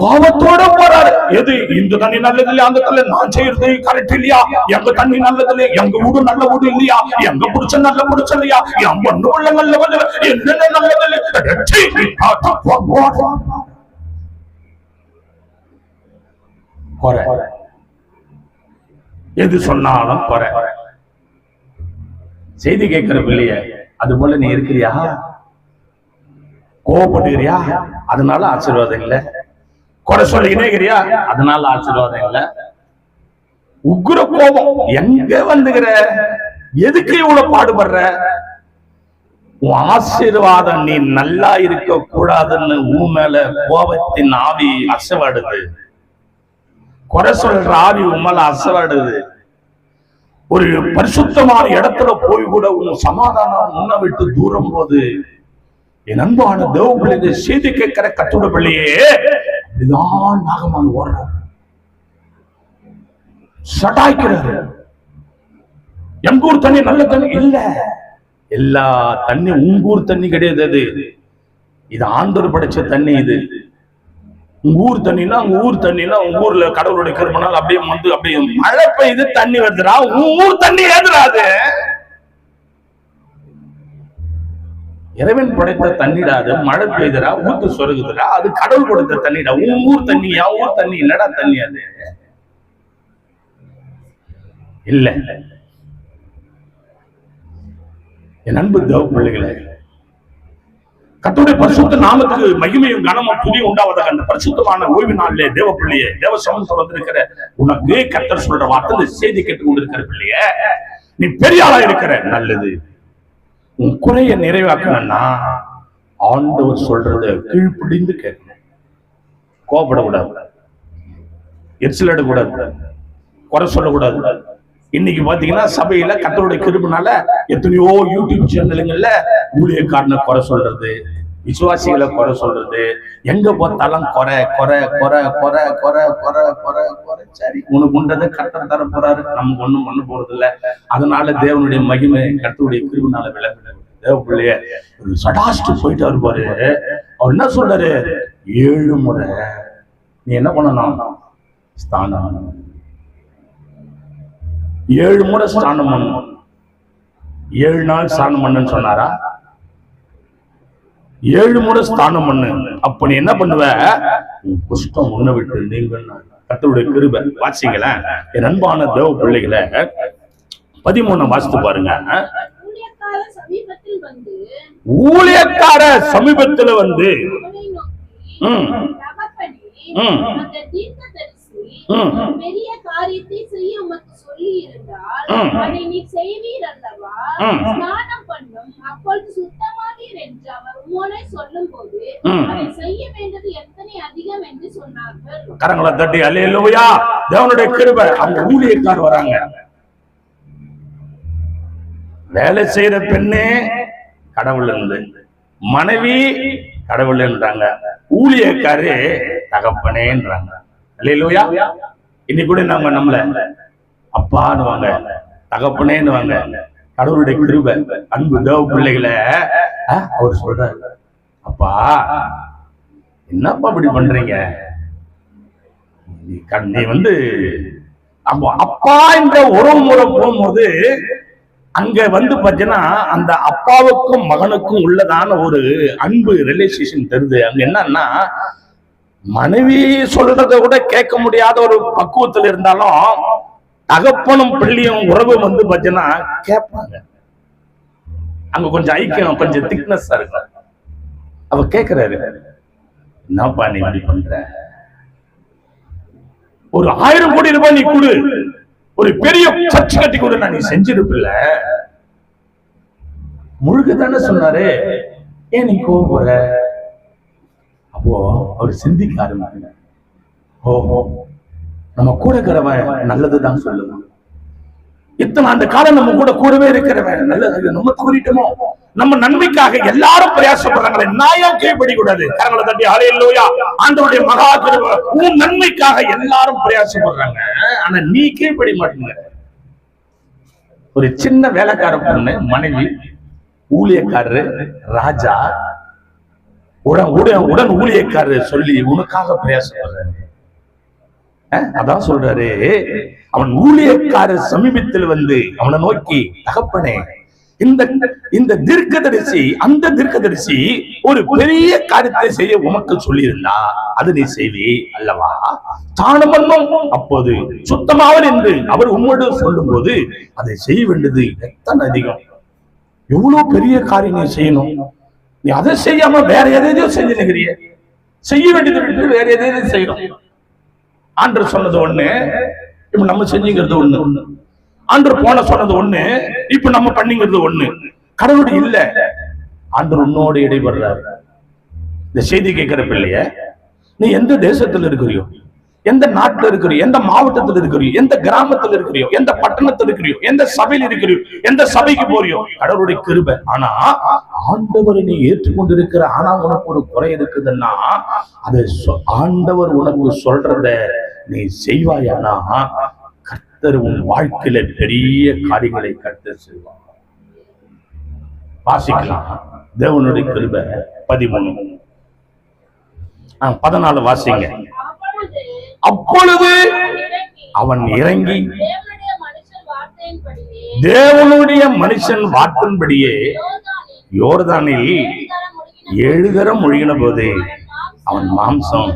கோபத்தோட போறாரு. எது இந்த தண்ணி நல்லது இல்லையா, அந்த தண்ணி நான் செய்யறது கரெக்ட் இல்லையா, எங்க தண்ணி நல்லது இல்லையா, எங்க வீடு நல்ல வீடு இல்லையா, எங்க புடிச்ச நல்ல புடிச்ச இல்லையா, என் பொண்ணு உள்ள நல்ல என்னென்ன நல்லது குறை. எது சொன்னாலும் குறை. செய்தி கேட்கிற பிள்ளைய அது போல நீ இருக்கிறியா? கோவப்பட்டுக்கிறியா? அதனால ஆசீர்வாதம் இல்ல. குறை சொல்லிக்கிட்டே இருக்கிறியா? அதனால ஆசீர்வாதம் இல்ல. உக்ர கோபம் எங்க வந்துகிற? எதுக்கு இவ்வளவு பாடுபடுற? உன் ஆசீர்வாதம் நீ நல்லா இருக்க கூடாதுன்னு உன் மேல கோபத்தின் ஆவி அசைவாடுது. குறை சொல்ற ஆவி உன் மேல அசைவாடுது. ஒரு பரிசுத்தமான இடத்துல போய் கூட உன் சமாதானம் உன்னை விட்டு தூரம் போது, என் அன்பான தேவ பிள்ளைங்க செய்தி கேட்கிற கத்தோட பிள்ளையே, இதுதான் நாகமான் ஓடுற சடாய்க்கிறாரு. எங்கூர் தண்ணி நல்ல தண்ணி இல்ல, எல்லா தண்ணி உங்கூர் தண்ணி கிடையாது. இது ஆண்டவர் படைச்ச தண்ணி. இது உங்க ஊர் தண்ணினா, உங்க ஊர் தண்ணினா உங்க ஊர்ல கடவுளுடைய கருமனால் அப்படியே வந்து அப்படியே மழை பெய்யுது, தண்ணி வருதுடா. உங்க ஊர் தண்ணி ஏதுராது. இறைவன் படைத்த தண்ணிடாது. மழை பெய்யுதுடா, ஊத்து சொருகுதுடா, அது கடவுள் கொடுத்த தண்ணிடா. உன் ஊர் தண்ணி, என் ஊர் தண்ணி இல்லடா தண்ணி. அது இல்ல. என் அன்பு தேவ பிள்ளைகளே, கர்த்தருடைய பரிசுத்த நாமத்துக்கு மகிமையும் கனமும் துதியும் உண்டாவதாக. அந்த பரிசுத்தமான ஓய்வு நாளிலே தேவ பிள்ளையே, தேவ சமூகத்தில் வந்திருக்கிற உனக்கு கர்த்தர் சொல்ற வார்த்தை செய்தி கேட்டுக் கொண்டிருக்கிற பிள்ளைய, நீ பெரிய ஆளா இருக்கிற. நல்லது. உன் குறைய நிறைவாக்கணும்னா ஆண்டவர் சொல்றத கீழ்ப்பிடிந்து கேட்கணும். கோபப்படக்கூடாது, எரிச்சல் எடுக்கூடாது, குறை சொல்லக்கூடாது. இன்னைக்கு பாத்தீங்கன்னா சபையில கர்த்தருடைய கிருபைனால எத்தனையோ யூடியூப் சேனலுங்கள்ல ஊழியக்காரனை குறை சொல்றது, விசுவாசிகளை குறை சொல்றது, எங்க பார்த்தாலும் குறை குறை குறை குறை குறை குறை குறை குறை. சரி, உனக்கு உண்டதை கர்த்தர் தர போறாரு, நமக்கு ஒண்ணும் பண்ண போறது இல்ல. அதனால தேவனுடைய மகிமை கர்த்தருடைய கிருபைனால விளங்குது. தேவ பிள்ளைய சடாஸ்ட் போயிட்டு வருவாரு. அவர் என்ன சொல்றாரு? 7 முறை நீ என்ன பண்ணணும்? ஸ்தானம். 7 முறை ஸ்நானம் பண்ணணும். 7 நாள் ஸ்நானம் பண்ணுன்னு சொன்னாரா? 7 முறை ஸ்நானம் பண்ணு. அப்ப நீ என்ன பண்ணுவ? குஷ்டம் உன்னை விட்டு நீங்க. கர்த்தருடைய கிருபை. வாசிங்களேன் என் அன்பான தேவ பிள்ளைகளை, 13 வாசித்து பாருங்க. ஊழியக்கார சமீபத்துல வந்து பெரிய காரியத்தை செய்ய உமக்கு சொல்லி இருந்தால் அதை நீ செய்வீர் அல்லவா? ஸ்நானம் பண்ணும், அப்பொழுது சுத்தமாவீர் என்று அவர் உம்மோடே சொல்லும் போது அதை செய்ய வேண்டியது எத்தனை அதிகம் என்று சொன்னார்கள். கரங்களை தட்டி அல்லேலூயா. தேவனுடைய கிருபை. அவங்க ஊழியக்காரர் வராங்க. வேலை செய்யற பெண்ணே கடவுள் இருந்து, மனைவி கடவுள் என்றாங்க, ஊழியக்காரு தகப்பனேன்றாங்க. அல்லேலூயா. இன்னைக்கு கூட நாம நம்மள அப்பான்னுவாங்க, தகப்பனேன்னுவாங்க. கடவுளுடைய கிருபை. அன்பு தேவ பிள்ளைகளை அவர் சொல்றாரு, அப்பா என்னப்பா இப்படி பண்றீங்க? நீ வந்து அப்பா என்ற உறவு முறை போகும்போது அங்க வந்து பாத்தீங்கன்னா அந்த அப்பாவுக்கும் மகனுக்கும் உள்ளதான ஒரு அன்பு ரிலேஷன் தெரியுது. அங்க என்னன்னா மனைவி சொல்றதை கூட கேட்க முடியாத ஒரு பக்குவத்தில் இருந்தாலும் தகப்பனும் பிள்ளையும் உறவு வந்து பாத்தீங்கன்னா கேட்பாங்க. அங்க கொஞ்சம் ஐக்கியம், கொஞ்சம் திக்னஸ் இருக்கு. அவ கேக்குறாரு, என்னப்பா நீ இப்படி பண்ற? ஒரு 1000 கோடி ரூபாய் நீ கொடு, ஒரு பெரிய சர்ச் கட்டி கொடு, நான் நீ செஞ்சிருப்பில்ல. முழுக்க தானே சொன்னாரு, ஏன் நீ கோபுற? அப்போ அவர் சிந்திக்க ஆரம்பிக்கிறார். ஓஹோ, நம்ம கூட இருக்கிறவன் நல்லதுதான் சொல்லுவான். இத்தனை ஆண்டு காலம் நம்ம கூடவே இருக்கிறவன் நல்லது நம்ம தவறிட்டோமோ, நம்ம நன்மைக்காக எல்லாரும் பிரயாசப்படுறாங்களே, நாயும் கீழ்படி கூடாது. கரங்களை தட்டி ஹல்லேலூயா. ஆண்டவருடைய மகா கிருபை, உன் நன்மைக்காக எல்லாரும் பிரயாசப்படுறாங்க, ஆனா நீ கீழ்படி மாட்டீங்க. ஒரு சின்ன வேலைக்கார பொண்ணு மனைவி, ஊழியக்காரரு ராஜா, உடன் ஊழியக்காரர் சொல்லி உனக்காக பிரயாசப்படுறாரு. அதான் சொல்றாரு, அவன் ஊழியக்காரர் சமீபத்தில் வந்து அவனை நோக்கி, தகப்பனே, இந்த தீர்க்கதரிசி அந்த தீர்க்கதரிசி ஒரு பெரிய காரியத்தை செய்ய உமக்கு சொல்லியிருந்தா அது நீ செய்வி அல்லவா? தானமன்னும் அப்போது சுத்தமாவன் என்று அவர் உம்மோடு சொல்லும் போது அதை செய்ய வேண்டியது எத்தனை அதிகம். எவ்வளவு பெரிய காரியம் நீ செய்யணும், நீ அதை செய்யாம வேற எதையோ செஞ்சு நிக்கிறிய. செய்ய வேண்டியது வேற எதையோ செய்யணும். ஆண்டவர் சொன்னது ஒண்ணு, இப்ப நம்ம செஞ்சுங்கிறது ஒண்ணு. ஆண்டவர் போன சொன்னது ஒண்ணு, இப்ப நம்ம பண்ணிங்கிறது ஒண்ணு. கடவுள் இல்ல, ஆண்டவர் உன்னோடு இடைபடுறாரு. இந்த செய்தி கேட்கிற பிள்ளைய, நீ எந்த தேசத்துல இருக்கிறியோ, எந்த நாட்டுல இருக்கிறியோ, எந்த மாவட்டத்தில் இருக்கிறியோ, எந்த கிராமத்தில் இருக்கிறியோ, எந்த பட்டணத்தில் இருக்கிறியோ, எந்த சபையில் இருக்கிறியோ, எந்த சபைக்கு போறியோ, கடவுளுடைய கிருபை. ஆனா ஆண்டவரை நீ ஏற்றுக்கொண்டிருக்கிற, ஆனா உனக்கு ஒரு குறை இருக்குதுன்னா அதை ஆண்டவர் உனக்கு சொல்றத நீ செய்வாயானா கர்த்தர் உன் வாழ்க்கையில பெரிய காரியங்களை கர்த்தர் செய்வார். வாசிக்கலாம் தேவனுடைய கிருபை 13 14 வாசிங்க. அப்பொழுது அவன் இறங்கி தேவனுடைய மனுஷன் வார்த்தையின்படியே யோர்தானில் 7 தரம் முழுகின போது அவன் மாம்சம்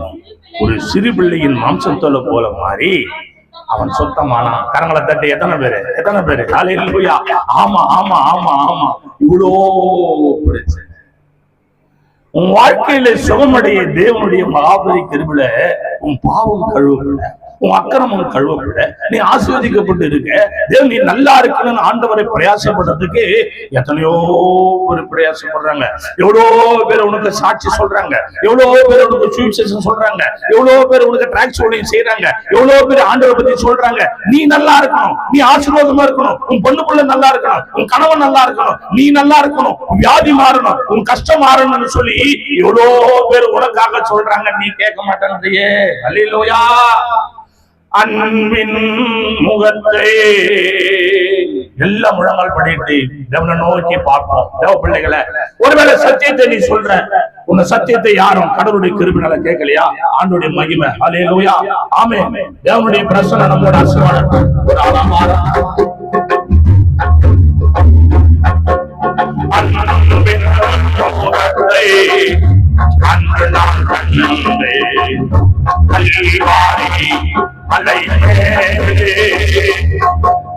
ஒரு சிறு பிள்ளையின் மாம்சத்தோல போல மாறி அவன் சுத்தமானான். கரங்களை தட்டி எத்தனை பேரு ஹல்லேலூயா. ஆமா ஆமா ஆமா ஆமா. இவ்வளோ பிரச்சனை உன் வாழ்க்கையில சுகமடைய தேவனுடைய மகாபலி கிருபையில உன் பாவம் கழுவப்பட, உன் அக்கிரமம் கழுவப்பட, நீ ஆசீர்வதிக்கப்பட்டு இருக்க. தேவன் நீ நல்லா இருக்கணும்னு ஆண்டவரை பிரயாசப்படுறதுக்கு எத்தனையோ பேர் பிரயாசப்படுறாங்க. எவ்வளோ பேர் உனக்கு சாட்சி சொல்றாங்க, எவ்வளோ பேர் உனக்கு சுவிசேஷம் சொல்றாங்க, எவ்வளோ பேர் உனக்கு டிராக்ஸ் செய்யறாங்க, எவ்வளோ பேர் ஆண்டவரை பத்தி சொல்றாங்க. நீ நல்லா இருக்கணும், நீ ஆசீர்வாதமா இருக்கணும், உன் பொண்ணு பிள்ளை நல்லா இருக்கணும், உன் கணவன் நல்லா இருக்கணும், நீ நல்லா இருக்கணும், வியாதி மாறணும், உன் கஷ்டம் மாறணும்னு சொல்லி எவ்வளோ பேர் உனக்காக சொல்றாங்க. நீ கேட்க மாட்டேன்றியே. அல்லேலூயா. அன்பின் முகத்தை எல்லா முழங்கால் படிட்டு தேவனை நோக்கி பார்ப்போம். தேவ பிள்ளைகளை, ஒருவேளை சத்தியத்தை நீ சொல்ற, உன்னை சத்தியத்தை யாரும் கடவுளுடைய கிருபையால கேட்கலையா? ஆண்டவருடைய மகிமை. அல்லேலூயா. ஆமென். தேவனுடைய பிரசன்னம் நம்மோட ஆசீர்வாதம் ஒரு ஆழமான அன்பின் முகத்தை அன்று நான் கண்டேன். கல்வாரி மலை மேலே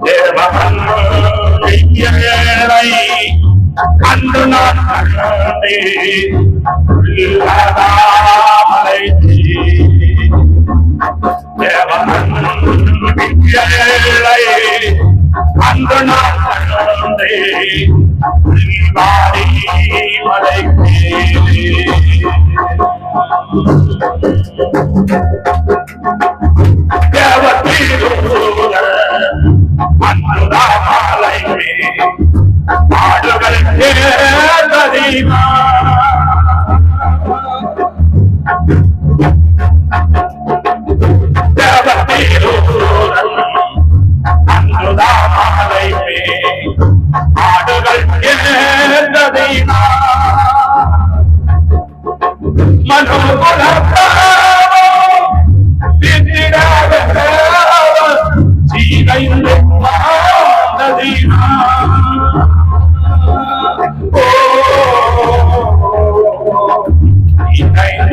தேவன் ஐயரை அன்று நான் கண்டேன். மலை தேவன் ஐயரை அன்று நான் கண்டேன். கல்வாரி மலை மேலே மனம் இணைந்து வாழ்ந்ததினா இணைந்து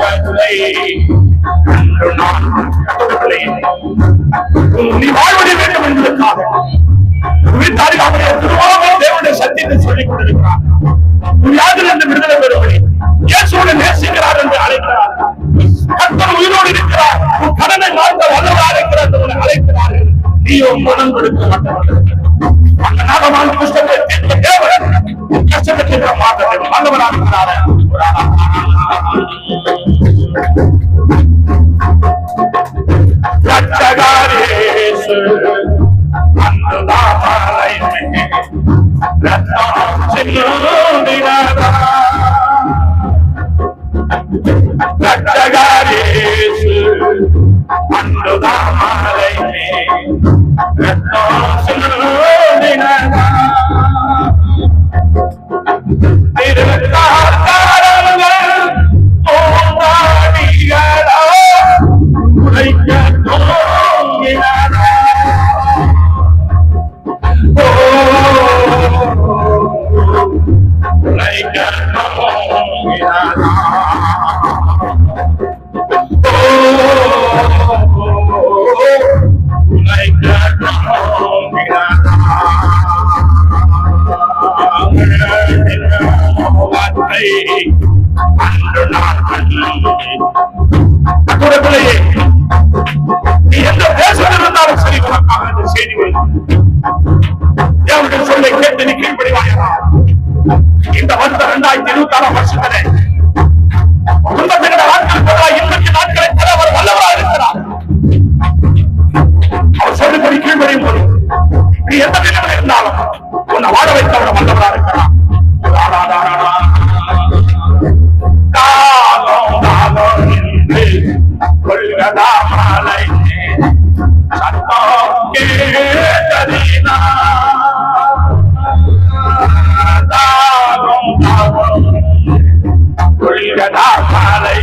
வாழ்ந்ததினா நீ வாழ்வதை வேண்டும் என்பதற்காக தேவனுடைய சத்தியத்தை சொல்லிக் கொண்டிருக்கிறார். யாதிலிருந்து விடுதலை பெறுவதை இயேசுவை நேசிக்கிறார் என்று அழைக்கிறார். கர்த்தர் உயிரோடு இருக்கிறார், உன் கடனை மாற்ற வல்லவராக இருக்கிறார் என்று அழைக்கிறார். நீயோ மனம் கொடுக்க மாட்டவர்கள். அந்த நாகமான புஸ்தகத்தை தீர்க்க தேவன் கஷ்டத்தை மாற்ற வல்லவராக இருக்கிறார். ரட்சகரேசு அந்ததாமலை ரத்னம் சின்னோதினதா ரட்சகரேசு அந்ததாமலை ரத்னம் சின்னோதினதா நீ எந்த தேசத்தில் இருந்தாலும் சரி உனக்காக இந்த செய்தி தேவனுடைய சொல்லை கேட்டு நீ கீழ்ப்படிவாயா. இந்த வருடம் 2026 வருஷத்திலே நாட்கள் போல 20 நாட்களை தர அவர் வல்லவராக இருக்கிறார். அவர் சொல்லுபடி கீழ்ப்படியும் போது நீ எந்த நிலையில் இருந்தாலும் உன்னை வாழ வைத்த அவர் வல்லவராக இருக்கிறார். கொள்கதாமலை சத்தம் கேட்டதினா கொள்கதாமலை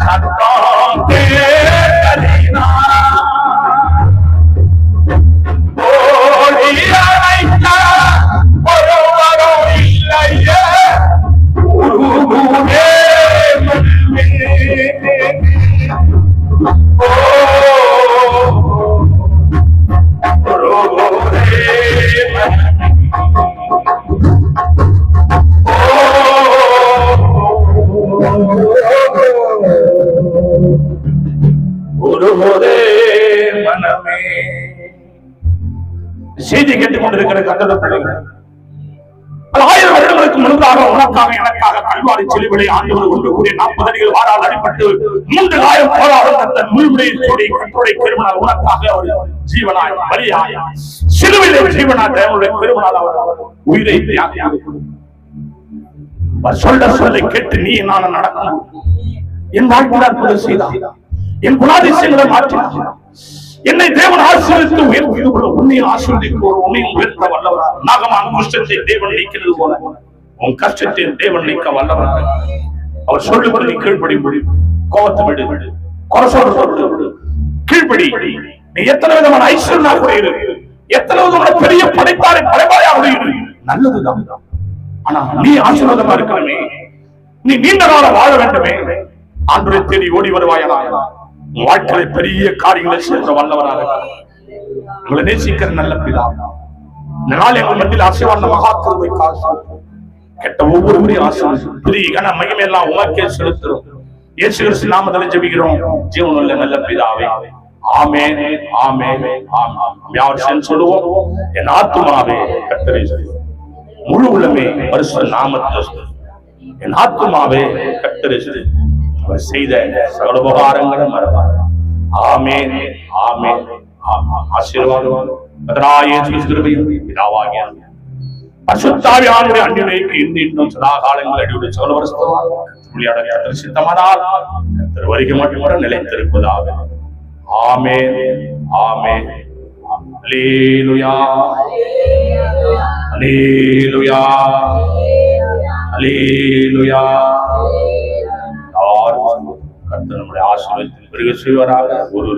சத்தம் கேட்டதினா ஓடி அழைத்த ஒருவரும் இல்லையே உருகுவே மனமே செய்தி கேட்டுக் கொண்டிருக்கிற கர்த்தருடைய பிள்ளைகள், பல ஆயிரம் வருடங்களுக்கு முன்பாக உனக்காக எனக்காக கல்வாரி சிலுவையை ஆண்டவர் ஒன்று கூடிய 40 அடிகள் வாரால் அடிபட்டு 3 ஆயிரம் போராடும் தன் முழுமையை சொல்லி கர்த்தருடைய பெருமனார் உனக்காக ஒரு ஜீவனாய் பலியாய் சிலுவையிலே ஜீவனாய் தேவனுடைய பெருமனார் அவர் உயிரை தியாகியாக சொல்ல சொல்லை கேட்டு நீ நான் நடக்கணும். என் வாழ்க்கையில் அற்புதம் செய்தார், என் குணாதிசயங்களை மாற்றினார். என்னை தேவன் ஆசீர்வதித்து உயர்த்தி உன்னை ஆசீர்வதிக்க உன்னையும் உயர்த்த வல்லவரார். நாகமான கஷ்டத்தை தேவன் நீக்கிறது போல உன் கஷ்டத்தை தேவன் நீக்க வல்லவரார். அவர் சொல்லுவது நீ கீழ்ப்படி கோபத்தை விடு, குறை சொல்றது கீழ்ப்படி. நீ எத்தனை விதமான ஐஸ்வர்யா கூட இரு, எத்தனை விதமான பெரிய படைப்பாறை படைப்பாளையாக இரு, நல்லதுதான். ஆனா நீ ஆசீர்வாதமா இருக்கணுமே, நீ நீண்ட நாள வாழ வேண்டுமே, ஆண்டவரை தேடி ஓடி வருவாயா. உன் வாழ்க்கையில பெரிய காரியங்களை செய்ய வல்லவராக உங்களை நேசிக்கிற நல்ல பிதா, இந்த நாள் எங்கள் மத்தியில் ஆசீர்வாத மகா கிருபை காசு கெட்ட ஒவ்வொருவரையும் ஆசீர்வாதம் பெரிய கன மகிமை எல்லாம் உமக்கே செலுத்துறோம். இயேசு கிறிஸ்து நாமத்தில் ஜெபிக்கிறோம் ஜீவனுள்ள நல்ல பிதாவே, ஆமென் ஆமென் ஆமென். யார் சேர்ந்து சொல்லுவோம், என் ஆத்துமாவே கர்த்தரை ஸ்தோத்திரி, முழு உள்ளமே பரிசுத்த நாமத்தை ஸ்தோத்திரி, என் ஆத்துமாவே கர்த்தரை ஸ்தோத்திரி, அவர் செய்த சகல உபகாரங்களை மறவார். ஆமென் ஆமென் ஆமென். ஆசீர்வாதம் கர்த்தராகிய இயேசு கிறிஸ்துவின் பிதாவாகிய பரிசுத்த ஆவியானவருடைய அன்பிற்கு இன்னும் சதா காலங்கள் அடியுடைய சகல வருஷமாக கர்த்தர் சித்தமானால் கர்த்தர் வருகை மட்டும் நிலைத்திருப்பதாக. ஆமென் ஆமென் ஆமென். அல்லேலூயா அல்லேலூயா அல்லேலூயா. கர்த்தர் நம்முடைய ஆசீர்வாதத்தில் பெருக செய்வாராக. ஒரு